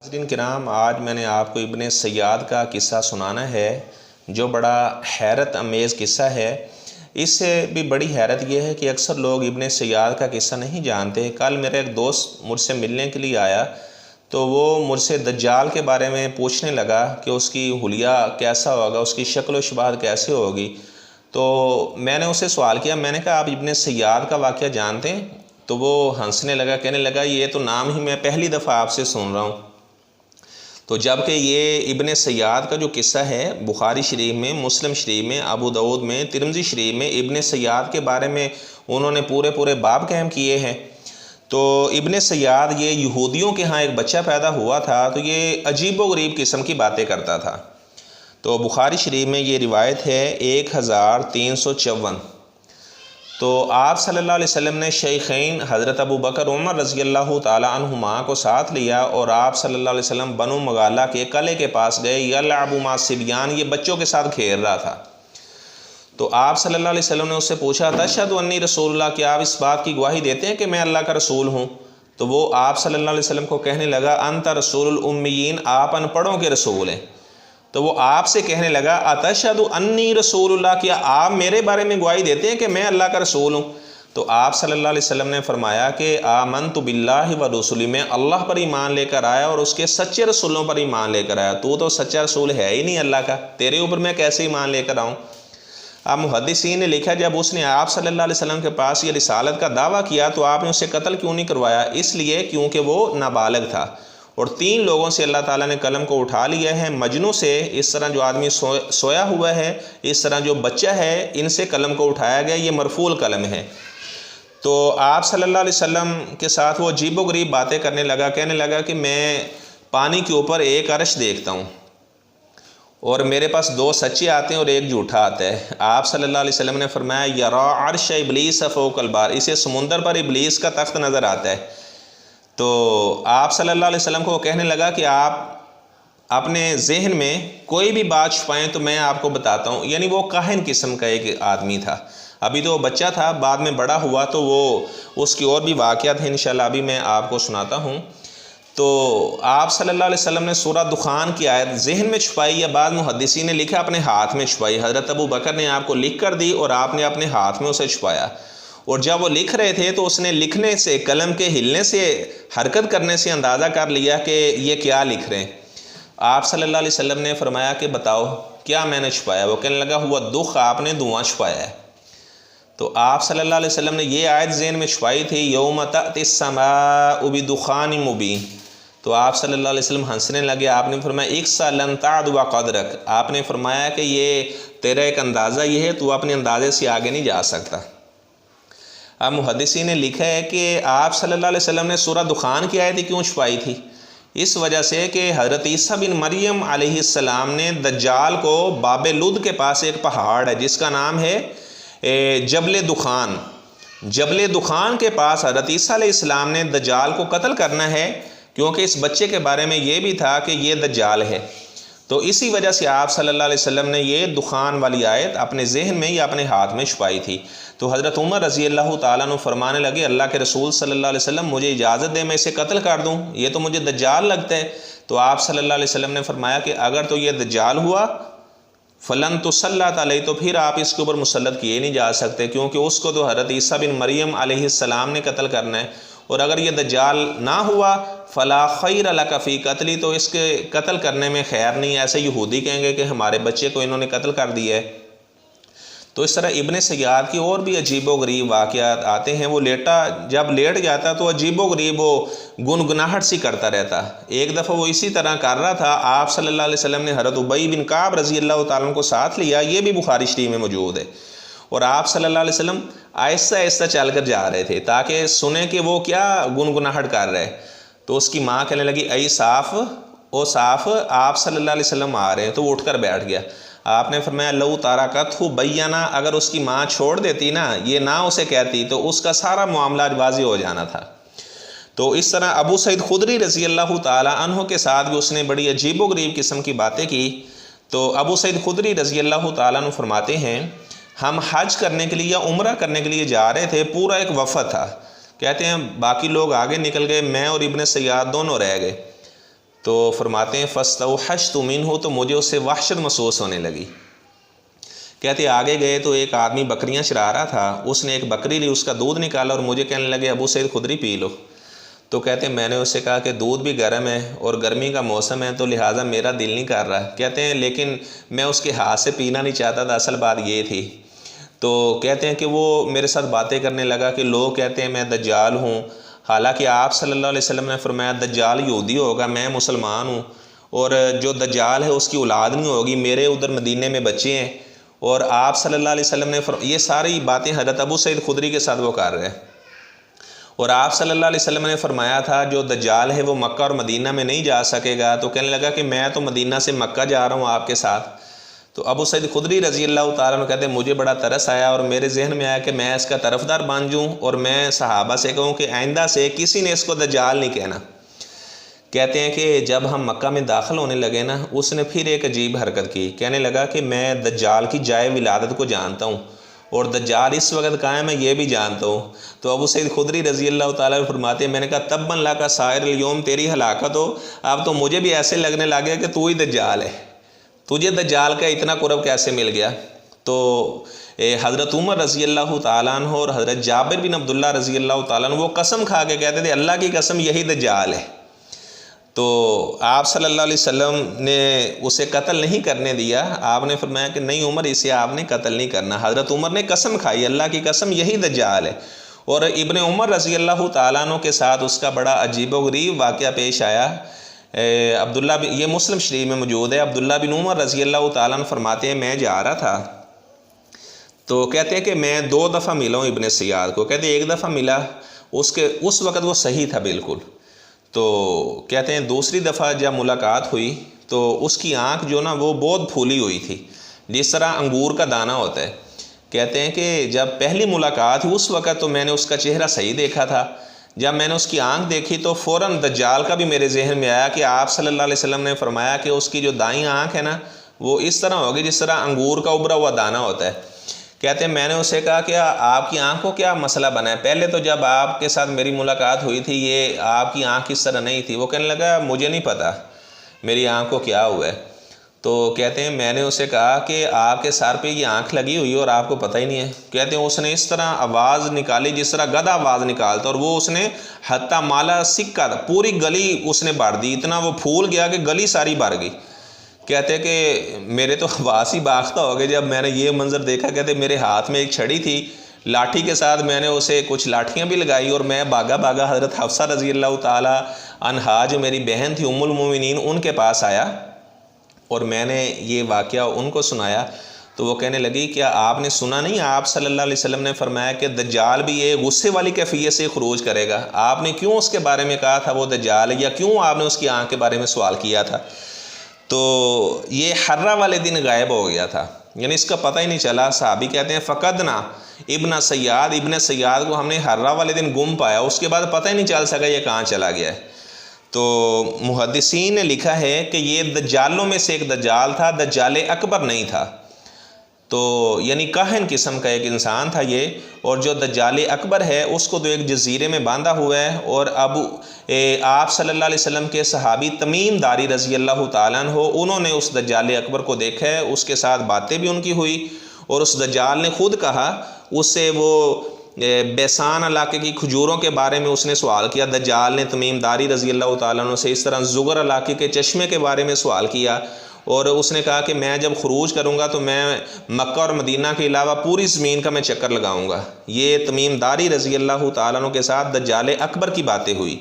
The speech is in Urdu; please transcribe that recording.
ناظرین کرام، آج میں نے آپ کو ابن سیاد کا قصہ سنانا ہے جو بڑا حیرت امیز قصہ ہے۔ اس سے بھی بڑی حیرت یہ ہے کہ اکثر لوگ ابن سیاد کا قصہ نہیں جانتے۔ کل میرا ایک دوست مجھ سے ملنے کے لیے آیا تو وہ مجھ سے دجال کے بارے میں پوچھنے لگا کہ اس کی حلیہ کیسا ہوگا، اس کی شکل و شباہت کیسے ہوگی۔ تو میں نے اسے سوال کیا، میں نے کہا آپ ابن سیاد کا واقعہ جانتے ہیں؟ تو وہ ہنسنے لگا، کہنے لگا یہ تو نام ہی میں پہلی دفعہ آپ سے سن رہا ہوں۔ تو جب کہ یہ ابن سیاد کا جو قصہ ہے بخاری شریف میں، مسلم شریف میں، ابو داؤد میں، ترمذی شریف میں ابن سیاد کے بارے میں انہوں نے پورے باب قائم کیے ہیں۔ تو ابن سیاد یہ یہودیوں کے ہاں ایک بچہ پیدا ہوا تھا، تو یہ عجیب و غریب قسم کی باتیں کرتا تھا۔ تو بخاری شریف میں یہ روایت ہے 1354۔ تو آپ صلی اللہ علیہ وسلم نے شیخین حضرت ابو بکر عمر رضی اللہ تعالیٰ عنہما کو ساتھ لیا اور آپ صلی اللہ علیہ وسلم بنو مغالہ کے قلعے کے پاس گئے۔ یلعب مع الصبیان، یہ بچوں کے ساتھ کھیل رہا تھا۔ تو آپ صلی اللہ علیہ وسلم نے اس سے پوچھا، تشہد انی رسول اللہ، کہ آپ اس بات کی گواہی دیتے ہیں کہ میں اللہ کا رسول ہوں؟ تو وہ آپ صلی اللہ علیہ وسلم کو کہنے لگا، انت رسول الامیین، آپ ان پڑھوں کے رسول ہیں۔ تو وہ آپ سے کہنے لگا، اتشہد انی رسول اللہ، کیا آپ میرے بارے میں گواہی دیتے ہیں کہ میں اللہ کا رسول ہوں؟ تو آپ صلی اللہ علیہ وسلم نے فرمایا کہ آمنت باللہ و رسولی، میں اللہ پر ایمان لے کر آیا اور اس کے سچے رسولوں پر ایمان لے کر آیا۔ تو سچا رسول ہے ہی نہیں اللہ کا، تیرے اوپر میں کیسے ایمان لے کر آؤں؟ اب محدثین نے لکھا جب اس نے آپ صلی اللہ علیہ وسلم کے پاس یہ رسالت کا دعویٰ کیا تو آپ نے اسے قتل کیوں نہیں کروایا؟ اس لیے کیونکہ وہ نابالغ تھا، اور 3 لوگوں سے اللہ تعالیٰ نے قلم کو اٹھا لیا ہے۔ مجنوں سے، اس طرح جو آدمی سویا ہوا ہے، اس طرح جو بچہ ہے، ان سے قلم کو اٹھایا گیا، یہ مرفوع قلم ہے۔ تو آپ صلی اللہ علیہ وسلم کے ساتھ وہ عجیب و غریب باتیں کرنے لگا، کہنے لگا کہ میں پانی کے اوپر ایک عرش دیکھتا ہوں اور میرے پاس 2 سچے آتے ہیں اور ایک جھوٹا آتا ہے۔ آپ صلی اللہ علیہ وسلم نے فرمایا، یرا عرش ابلیس فوق البحر، اسے سمندر پر ابلیس کا تخت نظر آتا ہے۔ تو آپ صلی اللہ علیہ وسلم کو وہ کہنے لگا کہ آپ اپنے ذہن میں کوئی بھی بات چھپائیں تو میں آپ کو بتاتا ہوں۔ یعنی وہ کاہن قسم کا ایک آدمی تھا، ابھی تو وہ بچہ تھا، بعد میں بڑا ہوا تو وہ اس کی اور بھی واقعات ہیں، انشاءاللہ ابھی میں آپ کو سناتا ہوں۔ تو آپ صلی اللہ علیہ وسلم نے سورہ دخان کی آیت ذہن میں چھپائی، یا بعض محدثین نے لکھا اپنے ہاتھ میں چھپائی۔ حضرت ابو بکر نے آپ کو لکھ کر دی اور آپ نے اپنے ہاتھ میں اسے چھپایا، اور جب وہ لکھ رہے تھے تو اس نے لکھنے سے، قلم کے ہلنے سے، حرکت کرنے سے اندازہ کر لیا کہ یہ کیا لکھ رہے ہیں۔ آپ صلی اللہ علیہ وسلم نے فرمایا کہ بتاؤ کیا میں نے چھپایا؟ وہ کہنے لگا ہوا دخ، آپ نے دھواں چھپایا ہے۔ تو آپ صلی اللہ علیہ وسلم نے یہ آیت ذہن میں چھپائی تھی، یوم تأتی السماء بدخان مبین۔ تو آپ صلی اللہ علیہ وسلم ہنسنے لگے، آپ نے فرمایا اکسا لن تعدو قدرک، آپ نے فرمایا کہ یہ تیرا ایک اندازہ یہ ہے، تو اپنے اندازے سے آگے نہیں جا سکتا۔ اب محدثین نے لکھا ہے کہ آپ صلی اللہ علیہ وسلم نے سورہ دخان کی آیت کیوں چھپائی تھی؟ اس وجہ سے کہ حضرت عیسیٰ بن مریم علیہ السلام نے دجال کو باب لد کے پاس ایک پہاڑ ہے جس کا نام ہے جبل دخان، جبل دخان کے پاس حضرت عیسیٰ علیہ السلام نے دجال کو قتل کرنا ہے، کیونکہ اس بچے کے بارے میں یہ بھی تھا کہ یہ دجال ہے۔ تو اسی وجہ سے آپ صلی اللہ علیہ وسلم نے یہ دخان والی آیت اپنے ذہن میں یا اپنے ہاتھ میں چھپائی تھی۔ تو حضرت عمر رضی اللہ تعالیٰ عنہ فرمانے لگے، اللہ کے رسول صلی اللہ علیہ وسلم مجھے اجازت دے میں اسے قتل کر دوں، یہ تو مجھے دجال لگتا ہے۔ تو آپ صلی اللہ علیہ وسلم نے فرمایا کہ اگر تو یہ دجال ہوا فلن تسلط علیہ، تو پھر آپ اس کے اوپر مسلط کیے نہیں جا سکتے، کیونکہ اس کو تو حضرت عیسیٰ بن مریم علیہ السلام نے قتل کرنا ہے، اور اگر یہ دجال نہ ہوا فلا خیر لک فی قتلی، تو اس کے قتل کرنے میں خیر نہیں ہے۔ ایسے یہودی کہیں گے کہ ہمارے بچے کو انہوں نے قتل کر دیا ہے۔ تو اس طرح ابن سیاد کی اور بھی عجیب و غریب واقعات آتے ہیں۔ وہ جب لیٹ جاتا تو عجیب و غریب وہ گنگناہٹ سی کرتا رہتا۔ ایک دفعہ وہ اسی طرح کر رہا تھا، آپ صلی اللہ علیہ وسلم نے حضرت ابی بن کعب رضی اللہ تعالیٰ عنہ کو ساتھ لیا، یہ بھی بخاری شریف میں موجود ہے، اور آپ صلی اللہ علیہ وسلم آہستہ آہستہ چل کر جا رہے تھے تاکہ سنیں کہ وہ کیا گنگناہٹ کر رہے۔ تو اس کی ماں کہنے لگی، اے صاف، او صاف، آپ صلی اللہ علیہ وسلم آ رہے ہیں۔ تو وہ اٹھ کر بیٹھ گیا۔ آپ نے فرمایا لو تارکتہ بینا، اگر اس کی ماں چھوڑ دیتی نا، یہ نہ اسے کہتی، تو اس کا سارا معاملہ واضح ہو جانا تھا۔ تو اس طرح ابو سعید خدری رضی اللہ تعالیٰ عنہ کے ساتھ بھی اس نے بڑی عجیب و غریب قسم کی باتیں کی۔ تو ابو سعید خدری رضی اللہ تعالیٰ عنہ فرماتے ہیں، ہم حج کرنے کے لیے یا عمرہ کرنے کے لیے جا رہے تھے، پورا ایک وفد تھا، کہتے ہیں باقی لوگ آگے نکل گئے، میں اور ابن سیاد دونوں رہ گئے۔ تو فرماتے ہیں فاستوحشت منہ، تو مجھے اس سے وحشت محسوس ہونے لگی۔ کہتے آگے گئے تو ایک آدمی بکریاں چرا رہا تھا، اس نے ایک بکری لی، اس کا دودھ نکالا اور مجھے کہنے لگے ابو سعید خدری پی لو۔ تو کہتے ہیں میں نے اس سے کہا کہ دودھ بھی گرم ہے اور گرمی کا موسم ہے تو لہٰذا میرا دل نہیں کر رہا۔ کہتے ہیں لیکن میں اس کے ہاتھ سے پینا نہیں چاہتا تھا، اصل بات یہ تھی۔ تو کہتے ہیں کہ وہ میرے ساتھ باتیں کرنے لگا کہ لوگ کہتے ہیں میں دجال ہوں، حالانکہ آپ صلی اللہ علیہ وسلم نے فرمایا دجال یہودی ہوگا، میں مسلمان ہوں، اور جو دجال ہے اس کی اولاد نہیں ہوگی، میرے ادھر مدینے میں بچے ہیں، اور آپ صلی اللہ علیہ وسلم نے یہ ساری باتیں حضرت ابو سعید خدری کے ساتھ وہ کر رہے ہیں، اور آپ صلی اللہ علیہ وسلم نے فرمایا تھا جو دجال ہے وہ مکہ اور مدینہ میں نہیں جا سکے گا۔ تو کہنے لگا کہ میں تو مدینہ سے مکہ جا رہا ہوں آپ کے ساتھ۔ تو ابو سعید خدری رضی اللہ تعالیٰ عنہ کہتے ہیں مجھے بڑا ترس آیا اور میرے ذہن میں آیا کہ میں اس کا طرفدار بن جوں اور میں صحابہ سے کہوں کہ آئندہ سے کسی نے اس کو دجال نہیں کہنا۔ کہتے ہیں کہ جب ہم مکہ میں داخل ہونے لگے نا، اس نے پھر ایک عجیب حرکت کی، کہنے لگا کہ میں دجال کی جائے ولادت کو جانتا ہوں اور دجال اس وقت کہاں ہے میں یہ بھی جانتا ہوں۔ تو ابو سعید خدری رضی اللہ تعالیٰ فرماتے ہیں میں نے کہا تباً لکا سائر الیوم، تیری ہلاکت ہو، اب تو مجھے بھی ایسے لگنے لگے کہ تو ہی دجال ہے، تجھے دجال کا اتنا قرب کیسے مل گیا۔ تو حضرت عمر رضی اللہ تعالیٰ عنہ اور حضرت جابر بن عبداللہ رضی اللہ تعالیٰ عنہ وہ قسم کھا کے کہتے تھے اللہ کی قسم یہی دجال ہے۔ تو آپ صلی اللہ علیہ وسلم نے اسے قتل نہیں کرنے دیا، آپ نے فرمایا کہ نہیں عمر اسے آپ نے قتل نہیں کرنا۔ حضرت عمر نے قسم کھائی اللہ کی قسم یہی دجال ہے، اور ابن عمر رضی اللہ تعالیٰ عنہ کے ساتھ اس کا بڑا عجیب و غریب واقعہ پیش آیا۔ عبداللہ یہ مسلم شریف میں موجود ہے، عبداللہ بن عمر رضی اللہ تعالیٰ عنہ فرماتے ہیں میں جا رہا تھا تو کہتے ہیں کہ میں 2 دفعہ ملا ہوں ابن سیاد کو۔ کہتے ہیں ایک دفعہ ملا، اس وقت وہ صحیح تھا بالکل۔ تو کہتے ہیں دوسری دفعہ جب ملاقات ہوئی تو اس کی آنکھ جو نا وہ بہت پھولی ہوئی تھی، جس طرح انگور کا دانہ ہوتا ہے۔ کہتے ہیں کہ جب پہلی ملاقات ہوئی اس وقت تو میں نے اس کا چہرہ صحیح دیکھا تھا، جب میں نے اس کی آنکھ دیکھی تو فوراً دجال کا بھی میرے ذہن میں آیا کہ آپ صلی اللہ علیہ وسلم نے فرمایا کہ اس کی جو دائیں آنکھ ہے نا وہ اس طرح ہوگی جس طرح انگور کا ابھرا ہوا دانہ ہوتا ہے۔ کہتے ہیں میں نے اسے کہا کہ آپ کی آنکھ کو کیا مسئلہ بنا ہے، پہلے تو جب آپ کے ساتھ میری ملاقات ہوئی تھی یہ آپ کی آنکھ اس طرح نہیں تھی۔ وہ کہنے لگا مجھے نہیں پتہ میری آنکھ کو کیا ہوا ہے۔ تو کہتے ہیں میں نے اسے کہا کہ آپ کے سر پہ یہ آنکھ لگی ہوئی اور آپ کو پتہ ہی نہیں ہے۔ کہتے ہیں اس نے اس طرح آواز نکالی جس طرح گدھا آواز نکالتا، اور وہ اس نے حتیٰ مالا سکہ پوری گلی اس نے بھر دی، اتنا وہ پھول گیا کہ گلی ساری بھر گئی۔ کہتے کہ میرے تو حواس ہی باختہ ہو گئے جب میں نے یہ منظر دیکھا۔ کہتے میرے ہاتھ میں ایک چھڑی تھی، لاٹھی کے ساتھ میں نے اسے کچھ لاٹھیاں بھی لگائی اور میں بھاگا حضرت حفصہ رضی اللہ تعالیٰ عنہا جو میری بہن تھی ام المومنین ان کے پاس آیا اور میں نے یہ واقعہ ان کو سنایا۔ تو وہ کہنے لگی کیا آپ نے سنا نہیں آپ صلی اللہ علیہ وسلم نے فرمایا کہ دجال بھی یہ غصے والی کیفیت سے خروج کرے گا، آپ نے کیوں اس کے بارے میں کہا تھا وہ دجال ہے، یا کیوں آپ نے اس کی آنکھ کے بارے میں سوال کیا تھا؟ تو یہ حرہ والے دن غائب ہو گیا تھا، یعنی اس کا پتہ ہی نہیں چلا۔ صحابی کہتے ہیں فقدنا ابن سیاد کو ہم نے حرہ والے دن گم پایا، اس کے بعد پتہ ہی نہیں چل سکا یہ کہاں چلا گیا ہے۔ تو محدثین نے لکھا ہے کہ یہ دجالوں میں سے ایک دجال تھا، دجال اکبر نہیں تھا، تو یعنی کاہن قسم کا ایک انسان تھا یہ، اور جو دجال اکبر ہے اس کو تو ایک جزیرے میں باندھا ہوا ہے۔ اور اب آپ صلی اللہ علیہ وسلم کے صحابی تمیم داری رضی اللہ تعالیٰ عنہ انہوں نے اس دجال اکبر کو دیکھا ہے، اس کے ساتھ باتیں بھی ان کی ہوئی، اور اس دجال نے خود کہا، اس سے وہ بیسان علاقے کی کھجوروں کے بارے میں اس نے سوال کیا، دجال نے تمیم داری رضی اللہ تعالیٰ عنہ سے اس طرح زغر علاقے کے چشمے کے بارے میں سوال کیا، اور اس نے کہا کہ میں جب خروج کروں گا تو میں مکہ اور مدینہ کے علاوہ پوری زمین کا میں چکر لگاؤں گا۔ یہ تمیم داری رضی اللہ تعالیٰ عنہ کے ساتھ دجال اکبر کی باتیں ہوئی۔